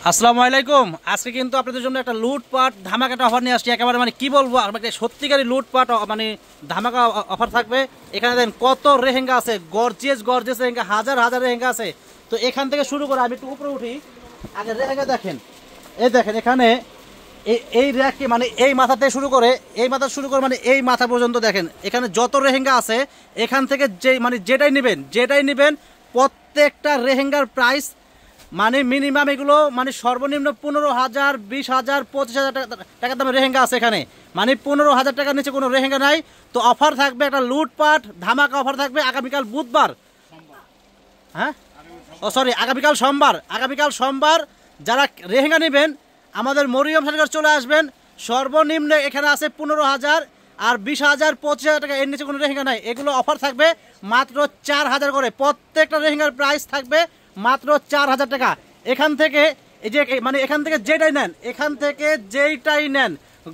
আসসালামু আলাইকুম। আজকে কিন্তু আপনাদের জন্য একটা লুটপাট ধামাকা অফার নিয়ে আসছি। একেবারে মানে কি বলবো, আমাকে সত্যিকারই লুটপাট মানে ধামাকা অফার থাকবে। এখানে দেখেন কত রেহেঙ্গা আছে, গর্জিয়াস গর্জিয়াস রেহেঙ্গা, হাজার হাজার রেহেঙ্গা আছে। তো এখান থেকে শুরু করে আমি একটু উপরে উঠি। আগে রেহেঙ্গা দেখেন, এই দেখেন এখানে এই র্যাকে মানে এই মাথা থেকে শুরু করে এই মাথা মানে এই মাথা পর্যন্ত দেখেন এখানে যত রেহেঙ্গা আছে। এখান থেকে যেটাই নেবেন প্রত্যেকটা রেহেঙ্গার প্রাইস মানে মিনিমাম এগুলো মানে সর্বনিম্ন 15,000, 20,000, 25,000 টাকা দামের রেহেঙ্গা আছে এখানে। মানে 15,000 টাকার নিচে কোনো রেহেঙ্গা নাই। তো অফার থাকবে একটা লুটপাট ধামাকা অফার থাকবে আগামীকাল বুধবার, হ্যাঁ আগামীকাল সোমবার যারা রেহেঙ্গা নেবেন আমাদের মরিয়ম শাড়িঘর চলে আসবেন। সর্বনিম্ন এখানে আছে 15,000 আর 20,000, 25,000 টাকা, এর নিচে কোনো রেহেঙ্গা নাই। এগুলো অফার থাকবে মাত্র 4,000 করে। প্রত্যেকটা রেহেঙ্গার প্রাইস থাকবে মাত্র 4,000 টাকা। এখান থেকে এখান থেকে যেটাই নেন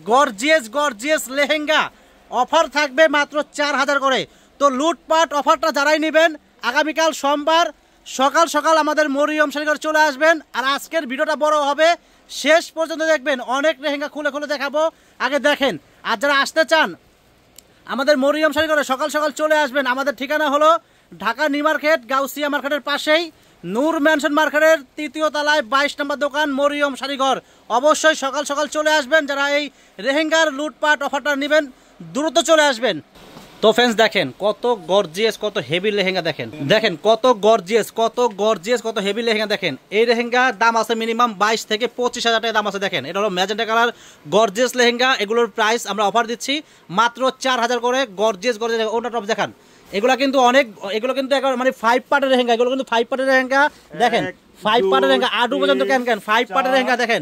গর্জিয়াস লেহেঙ্গা অফার থাকবে মাত্র 4,000 করে। তো লুটপাট অফারটা যারাই নেবেন আগামীকাল সোমবার সকাল সকাল আমাদের মরিয়ম শাড়িঘর চলে আসবেন। আর আজকের ভিডিওটা বড় হবে, শেষ পর্যন্ত দেখবেন। অনেক লেহেঙ্গা খুলে খুলে দেখাবো, আগে দেখেন। আর যারা আসতে চান আমাদের মরিয়ম শাড়িঘরে সকাল সকাল চলে আসবেন। আমাদের ঠিকানা হলো ঢাকা নিউ মার্কেট, গাউসিয়া মার্কেটের পাশেই নূর ম্যানশন মার্কেটের 3য় তলায় 22 নম্বর দোকান মরিয়ম শাড়িঘর। অবশ্যই সকাল সকাল চলে আসবেন। যারা এই রেহেঙ্গার লুটপাট অফারটা নেবেন দ্রুত চলে আসবেন। তো ফ্রেন্ডস দেখেন কত গর্জিয়াস কত হেভি লেহেঙ্গা, দেখেন কত গর্জিয়াস কত হেভি লেহেঙ্গা। দেখেন এই লেহেঙ্গার দাম আছে মিনিমাম 22 থেকে 25,000 টাকা দাম আছে। দেখেন এটা হলো ম্যাজেন্টা কালার গর্জিয়াস লেহেঙ্গা। এগুলোর প্রাইস আমরা অফার দিচ্ছি মাত্র 4,000 করে। গর্জিয়াস ওটা টপ দেখান। এগুলো কিন্তু একবার মানে 5 পার্টের লেহেঙ্গা। এগুলো কিন্তু 5 পার্টের লেহেঙ্গা। দেখেন 5 পার্টের লেহেঙ্গা আডু পর্যন্ত কেন 5 পার্টের লেহেঙ্গা। দেখেন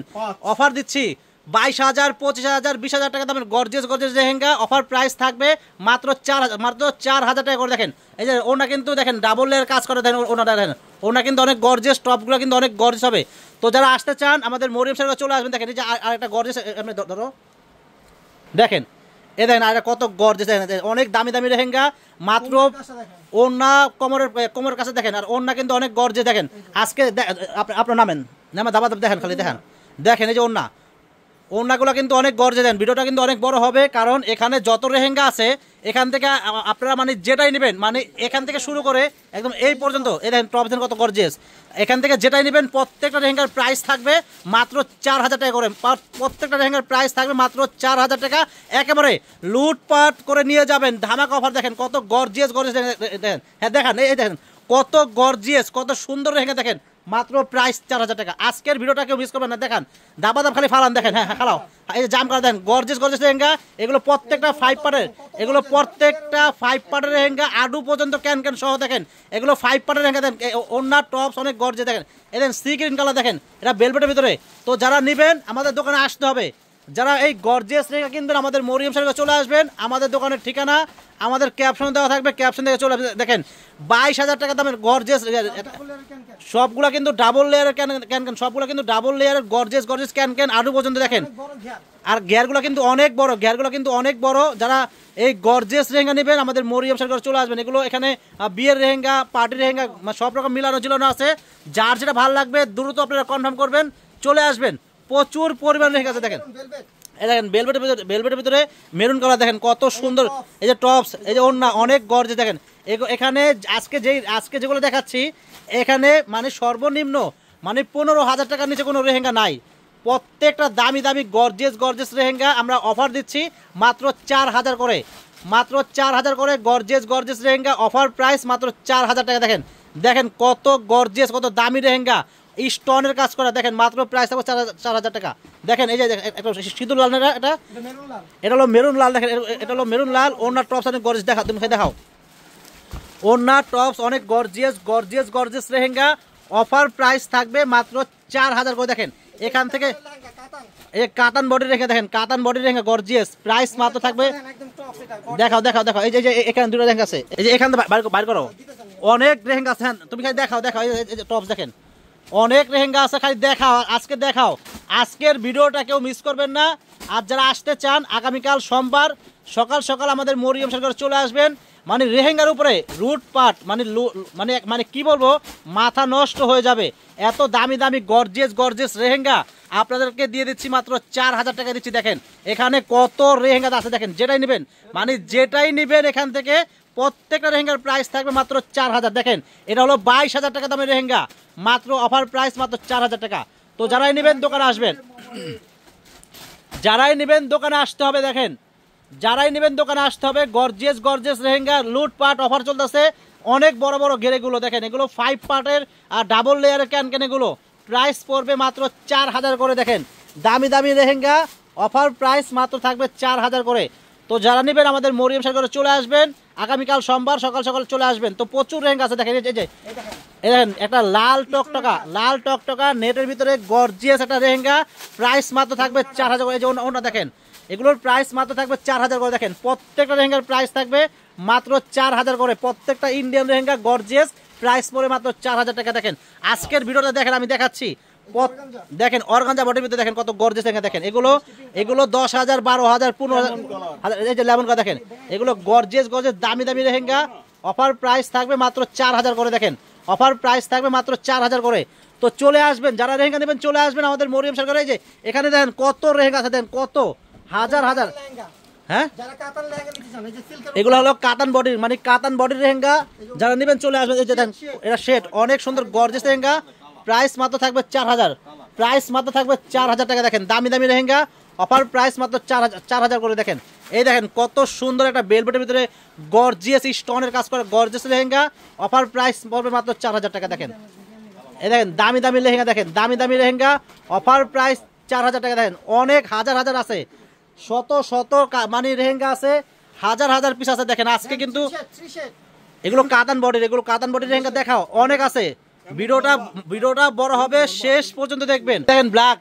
অফার দিচ্ছি 22,000, 25,000, 20,000 টাকা দামের গর্জিয়াস লেহেঙ্গা। অফার প্রাইস থাকবে মাত্র 4,000 টাকা করে। দেখেন এই যে ওনা কিন্তু দেখেন ডাবল লেয়ার কাজ করে। দেখেন ওনাটা দেখেন, ওনা কিন্তু অনেক গর্জিয়াস, টপগুলো কিন্তু অনেক গর্জিয়াস হবে। তো যারা আসতে চান আমাদের মরিয়ম শাড়িঘর চলে আসবেন। দেখেন এই যে আরেকটা গর্জিয়াস, এমনি ধরো দেখেন এ দেখেন আর কত গর্জিয়াস, অনেক দামি দামি লেহেঙ্গা মাত্র ওনা কোমরের কাছে দেখেন। আর ওনা কিন্তু অনেক গর্জিয়াস। দেখেন আজকে আপনার নামেন দাবা দেখেন, খালি দেখেন এই যে ওড়নাগুলো কিন্তু অনেক গর্জে দেন। ভিডিওটা কিন্তু অনেক বড় হবে, কারণ এখানে যত রেহেঙ্গা আছে এখান থেকে আপনারা মানে যেটাই নেবেন মানে এখান থেকে শুরু করে একদম এই পর্যন্ত এই দেখেন টপ দেন কত গর্জিয়াস। এখান থেকে যেটাই নেবেন প্রত্যেকটা রেহেঙ্গার প্রাইস থাকবে মাত্র 4,000 টাকা করে। প্রত্যেকটা রেহেঙ্গার প্রাইস থাকবে মাত্র 4,000 টাকা। একেবারে লুটপাট করে নিয়ে যাবেন ধামাকা অফার। দেখেন কত গর্জিয়াস দেখেন, হ্যাঁ দেখেন এই দেখেন কত গর্জিয়াস কত সুন্দর রেহেঙ্গা। দেখেন মাত্র প্রাইস 4,000 টাকা। আজকের ভিডিওটা কেউ মিস করবেন না। দেখেন দাম খালি ফালান। দেখেন হ্যাঁ খালাও এই যে জাম করা দেখেন গর্জিয়াস লেহেঙ্গা। এগুলো প্রত্যেকটা 5 পার্টের লেহেঙ্গা আডু পর্যন্ত ক্যান সহ। দেখেন এগুলো 5 পার্টের লেহেঙ্গা। দেখেন ওনার টপস অনেক গর্জিয়াস। দেখেন এদের সি গ্রিন কালার, দেখেন এটা বেলভেটের ভিতরে। তো যারা নেবেন আমাদের দোকানে আসতে হবে। যারা এই গর্জিয়াস লেহেঙ্গা কিনবেন আমাদের মরিয়ম শাড়িঘর চলে আসবেন। আমাদের দোকানের ঠিকানা আমাদের ক্যাপশন দেওয়া থাকবে, ক্যাপশন থেকে চলে আসবেন। দেখেন 22,000 টাকা দামের গর্জিয়াস সবগুলা কিন্তু ডাবল লেয়ারের ক্যান, সবগুলা কিন্তু ডাবল লেয়ারের গর্জিয়াস ক্যান আডু পর্যন্ত। দেখেন আর গিয়ারগুলো কিন্তু অনেক বড়। যারা এই গর্জিয়াস লেহেঙ্গা নেবেন আমাদের মরিয়ম শাড়িঘর চলে আসবেন। এগুলো এখানে বিয়ের লেহেঙ্গা, পার্টির লেহেঙ্গা সব রকম মিলানো ঝিলানো আছে। যার যেটা ভালো লাগবে দ্রুত আপনারা কনফার্ম করবেন, চলে আসবেন। প্রচুর পরিমাণ লেহেঙ্গা আছে। দেখেন এই দেখেন বেলভেটের ভিতরে মেরুন কালার। দেখেন কত সুন্দর এই যে টপস, এই যে ওড়না অনেক গর্জিয়াস। দেখেন এখানে আজকে যেগুলো দেখাচ্ছি এখানে মানে সর্বনিম্ন মানে 15,000 টাকার নিচে কোনো রেহেঙ্গা নাই। প্রত্যেকটা দামি গর্জিয়াস রেহেঙ্গা আমরা অফার দিচ্ছি মাত্র 4,000 করে। মাত্র 4,000 করে গর্জিয়াস রেহেঙ্গা। অফার প্রাইস মাত্র 4,000 টাকা। দেখেন কত গর্জিয়াস কত দামি রেহেঙ্গা, স্টোনের কাজ করা। দেখেন মাত্র প্রাইস থাকবে 4,000 টাকা। দেখেন এই যে একটা সিঁদুর লাল, এটা হলো মেরুন লাল। দেখেন এটা হলো মেরুন লাল। ওনার টপস অনেক গর্জিয়াস। তুমি দেখাও ওনার টপস অনেক গর্জিয়াস লেহেঙ্গা। অফার প্রাইস থাকবে মাত্র 4,000 করে। দেখেন এখান থেকে এই কাতান বডি রেখে, দেখেন কাতান বডি রেখে গর্জিয়াস প্রাইস মাত্র থাকবে। দেখাও এই যে এখানে দুটো লেহেঙ্গা আছে। এই যে এখান থেকে বাইর করো, অনেক লেহেঙ্গা আছে। তুমি খালি দেখাও এই যে টপস দেখেন অনেক লেহেঙ্গা আছে। খালি দেখাও দেখাও। আজকের ভিডিওটা কেউ মিস করবেন না। আর যারা আসতে চান আগামীকাল সোমবার সকাল সকাল আমাদের মরিয়ম শাড়িঘর চলে আসবেন। মানে রেহেঙ্গার উপরে রুট পাট মানে মানে মানে কি বলবো, মাথা নষ্ট হয়ে যাবে। এত দামি দামি গর্জিয়াস রেহেঙ্গা আপনাদেরকে দিয়ে দিচ্ছি মাত্র 4000 টাকা দিচ্ছি। দেখেন এখানে কত রেহেঙ্গা আছে, দেখেন যেটাই নেবেন মানে যেটাই নেবেন এখান থেকে প্রত্যেকটা রেহেঙ্গার প্রাইস থাকবে মাত্র 4000। দেখেন এটা হলো 22000 টাকা দামের রেহেঙ্গা, মাত্র অফার প্রাইস মাত্র 4000 টাকা। তো যারাই নেবেন দোকানে আসবেন, যারাই নেবেন দোকানে আসতে হবে। দেখেন যারাই নেবেন দোকানে আসতে হবে। গর্জিয়াস রেহেঙ্গা লুটপাট অফার চলতেছে, অনেক বড় বড় ঘেরেগুলো দেখেন, এগুলো 5 পার্টের আর ডাবল লেয়ারের ক্যান এগুলো প্রাইস পড়বে মাত্র 4000 করে। দেখেন দামি দামি রেহেঙ্গা অফার প্রাইস মাত্র থাকবে 4000 করে। তো যারা নেবেন আমাদের মরিয়ম শাড়ি ঘরে চলে আসবেন, আগামীকাল সোমবার সকাল সকাল চলে আসবেন। তো প্রচুর রেহেঙ্গা আছে। দেখেন এই যে দেখেন একটা লাল টকটকা নেটের ভিতরে গর্জিয়াস একটা রেহেঙ্গা, প্রাইস মাত্র থাকবে 4000 করে। এই যে ওনা দেখেন, এগুলোর প্রাইস মাত্র থাকবে 4000 করে। দেখেন প্রত্যেকটা রেহেঙ্গার প্রাইস থাকবে মাত্র 4000 করে। প্রত্যেকটা ইন্ডিয়ান রেহেঙ্গা গর্জিয়াস প্রাইস পড়ে মাত্র 4000 টাকা। দেখেন আজকের ভিডিওটা দেখেন, আমি দেখাচ্ছি। দেখেন অর্গানজা বডির ভিতরে দেখেন কত গর্জিয়াস রেহেঙ্গা। দেখেন এগুলো 10000 12000 15000, এই যে লেমন কা দেখেন, এগুলো গর্জিয়াস দামি দামি রেহেঙ্গা অফার প্রাইস থাকবে মাত্র 4000 করে। দেখেন অফার প্রাইস থাকবে মাত্র 4000 করে। তো চলে আসবেন, যারা রেহেঙ্গা নেবেন চলে আসবেন আমাদের মরিয়ম শাড়ি ঘরে। এই যে এখানে দেখেন কত রেহেঙ্গা আছে, দেখেন কত হাজার। হ্যাঁ এগুলো হলো কাতান বডির মানে কাতান বডির রেহেঙ্গা, যারা নেবেন চলে আসবেন। এই যে দেখেন এটা শেড, অনেক সুন্দর গর্জিয়াস রেহেঙ্গা, প্রাইস মাত্র থাকবে 4000, প্রাইস মাত্র থাকবে 4000 টাকা। দেখেন দামি দামি রেহেঙ্গা অফার প্রাইস মাত্র 4000 করে। দেখেন এই দেখেন কত সুন্দর একটা বেলভেটের ভিতরে গর্জিয়াস স্টোনের কাজ করা গর্জিয়াস লেহেঙ্গা, অফার প্রাইস পড়বে মাত্র 4000 টাকা। দেখেন এই দেখেন দামি দামি লেহেঙ্গা, দেখেন দামি দামি লেহেঙ্গা অফার প্রাইস 4000 টাকা। দেখেন অনেক হাজার আছে, শত মানে রেহেঙ্গা আছে, হাজার পিস আছে। দেখেন আজকে কিন্তু এগুলো কাতান বডির রেহেঙ্গা দেখাও অনেক আছে। ভিডিওটা বড় হবে, শেষ পর্যন্ত দেখবেন। দেখেন ব্ল্যাক,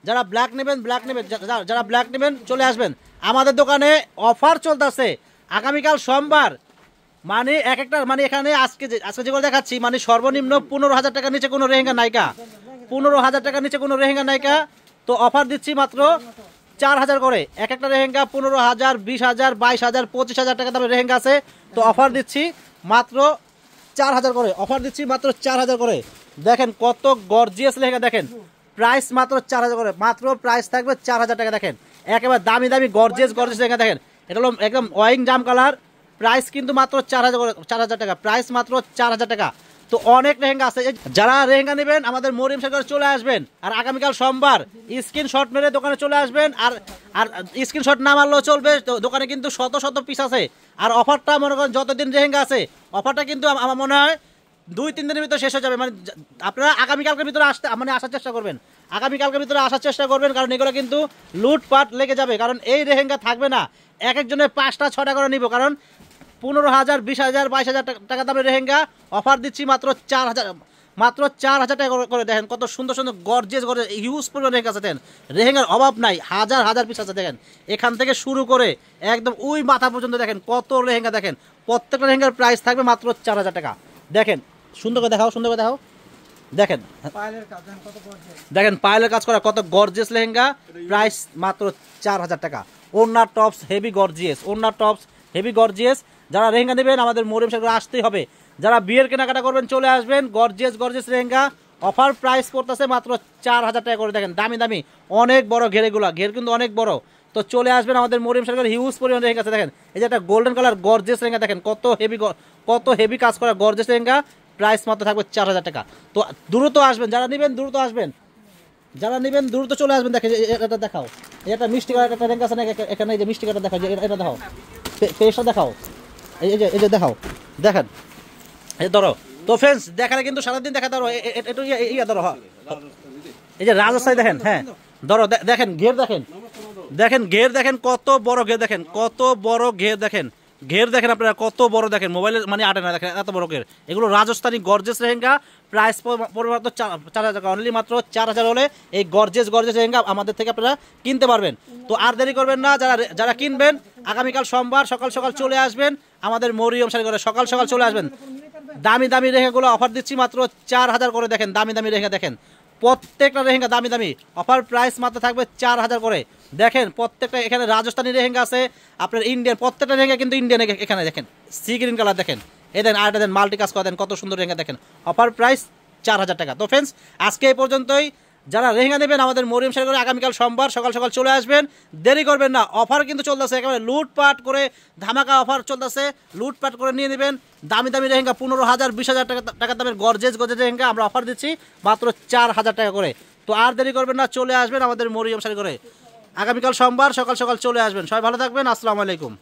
যারা ব্ল্যাক নেবেন যারা ব্ল্যাক নেবেন চলে আসবেন আমাদের দোকানে। অফার চলতেছে আগামীকাল সোমবার, মানে এক একটা মানে এখানে আজকে যেগুলো দেখাচ্ছি মানে সর্বনিম্ন 15000 টাকার নিচে কোনো রেহেঙ্গা নাইকা, 15000 টাকার নিচে কোনো রেহেঙ্গা নাইকা। তো অফার দিচ্ছি মাত্র 4000 করে। এক একটা রেহেঙ্গা 15000 20000 22000 25000 টাকা দামের রেহেঙ্গা আছে। তো অফার দিচ্ছি মাত্র 4000 করে, অফার দিচ্ছি মাত্র 4000 করে। দেখেন কত গর্জিয়াস লেহেঙ্গা, দেখেন প্রাইস মাত্র 4000 করে, মাত্র প্রাইস থাকবে 4000 টাকা। দেখেন একেবারে দামি দামি গর্জিয়াস লেহেঙ্গা। দেখেন এটা হলো একদম ওয়াইং জাম কালার, প্রাইস কিন্তু মাত্র 4000 টাকা, প্রাইস মাত্র 4000 টাকা। তো অনেক রেহেঙ্গা আছে। যারা রেহেঙ্গা নেবেন আমাদের মরিয়ম শাড়ি ঘরে চলে আসবেন। আর আগামীকাল সোমবার স্ক্রিনশট মেরে দোকানে চলে আসবেন। আর স্ক্রিনশট না মারলেও চলবে, দোকানে কিন্তু শত পিস আছে। আর অফারটা মনে করেন যতদিন রেহেঙ্গা আছে অফারটা কিন্তু আমার মনে হয় 2-3 দিনের ভিতরে শেষ হয়ে যাবে। মানে আপনারা আগামীকালকের ভিতরে আসার চেষ্টা করবেন, আগামীকালকের ভিতরে আসার চেষ্টা করবেন, কারণ এগুলো কিন্তু লুটপাট লেগে যাবে। কারণ এই রেহেঙ্গা থাকবে না, এক একজনের 5টা 6টা করে নিব। কারণ 15000 20000 22000 টাকা দামের রেহেঙ্গা অফার দিচ্ছি মাত্র 4000 টাকা করে। দেখেন কত সুন্দর গর্জিয়াস হিউজ পরিমাণ রেহেঙ্গা আছে। দেখেন রেহেঙ্গার অভাব নাই, হাজার পিস আছে। দেখেন এখান থেকে শুরু করে একদম ওই মাথা পর্যন্ত দেখেন কত রেহেঙ্গা। দেখেন প্রত্যেকটা রেহেঙ্গার প্রাইস থাকবে মাত্র 4000 টাকা। দেখেন সুন্দর করে দেখাও। দেখেন পায়েলের কাজ করা কত গর্জিয়াস লেহেঙ্গা, প্রাইস মাত্র 4000 টাকা। ওড়নার টপস হেভি গর্জিয়াস, যারা রেহেঙ্গা নেবেন আমাদের মরিয়ম শাড়ি ঘরে আসতেই হবে। যারা বিয়ের কেনাকাটা করবেন চলে আসবেন। গর্জিয়াস রেহেঙ্গা অফার প্রাইস পড়তেছে মাত্র 4000 টাকা করে। দেখেন দামি অনেক বড় ঘের কিন্তু অনেক বড়। তো চলে আসবেন আমাদের মরিয়ম শাড়ি ঘরে, হিউজ পরিমাণ রেহেঙ্গা আছে। দেখেন এই যে একটা গোল্ডেন কালার গর্জিয়াস রেহেঙ্গা, দেখেন কত হেভি কাজ করা গর্জিয়াস রেহেঙ্গা, প্রাইস মাত্র থাকবে 4000 টাকা। তো দ্রুত আসবেন, যারা নেবেন দ্রুত চলে আসবেন। দেখেন এটা দেখাও, এটা মিষ্টি কালার একটা রেহেঙ্গা আছে না, এখানে এই যে মিষ্টি কালার দেখাও, এটা দেখাও, পেশটা দেখাও, এই যে দেখাও। দেখেন এই ধরো। তো ফ্রেন্ডস দেখালে কিন্তু সারাদিন দেখা ধরো, একটু ধরো। হ্যাঁ এই যে রাজস্থানী দেখেন, হ্যাঁ ধরো। দেখেন ঘের দেখেন কত বড় ঘের, দেখেন কত বড় ঘের। দেখেন আপনারা কত বড়, দেখেন মোবাইলে মানে আটে না, দেখেন এত বড় ঘের। এগুলো রাজস্থানী গর্জিয়াস লেহেঙ্গা, প্রাইস পড়বে মাত্র 4000 টাকা। অনলি মাত্র 4000 হলে এই গর্জিয়াস লেহেঙ্গা আমাদের থেকে আপনারা কিনতে পারবেন। তো আর দেরি করবেন না, যারা কিনবেন আগামীকাল সোমবার সকাল চলে আসবেন আমাদের মরিয়ম শাড়ি ঘরে, সকাল চলে আসবেন। দামি লেহেঙ্গাগুলো অফার দিচ্ছি মাত্র 4000 করে। দেখেন দামি লেহেঙ্গা, দেখেন প্রত্যেকটা রেহেঙ্গা দামি অফার প্রাইস মাত্র থাকবে 4000 করে। দেখেন প্রত্যেকটা, এখানে রাজস্থানী রেহেঙ্গা আছে, আপনার ইন্ডিয়ান প্রত্যেকটা রেহেঙ্গা কিন্তু ইন্ডিয়ান। এখানে দেখেন সি গ্রিন কালার দেখেন, এই দেন আরেকটা দেন মাল্টি কাজ করা দেন, কত সুন্দর লেহেঙ্গা দেখেন, অফার প্রাইস 4000 টাকা। তো ফ্রেন্ডস আজকে এই পর্যন্তই। যারা লেহেঙ্গা নেবেন আমাদের মরিয়ম শাড়ি ঘরে আগামীকাল সোমবার সকাল সকাল চলে আসবেন, দেরি করবেন না। অফার কিন্তু চলতেছে, একেবারে লুটপাট করে ধামাকা অফার চলতেছে, লুটপাট করে নিয়ে নেবেন। দামি দামি লেহেঙ্গা 15,000 20,000 টাকা দামের গর্জেস লেহেঙ্গা আমরা অফার দিচ্ছি মাত্র 4000 টাকা করে। তো আর দেরি করবেন না, চলে আসবেন আমাদের মরিয়ম শাড়ি ঘরে আগামীকাল সোমবার সকাল সকাল চলে আসবেন। সবাই ভালো থাকবেন, আসসালামু আলাইকুম।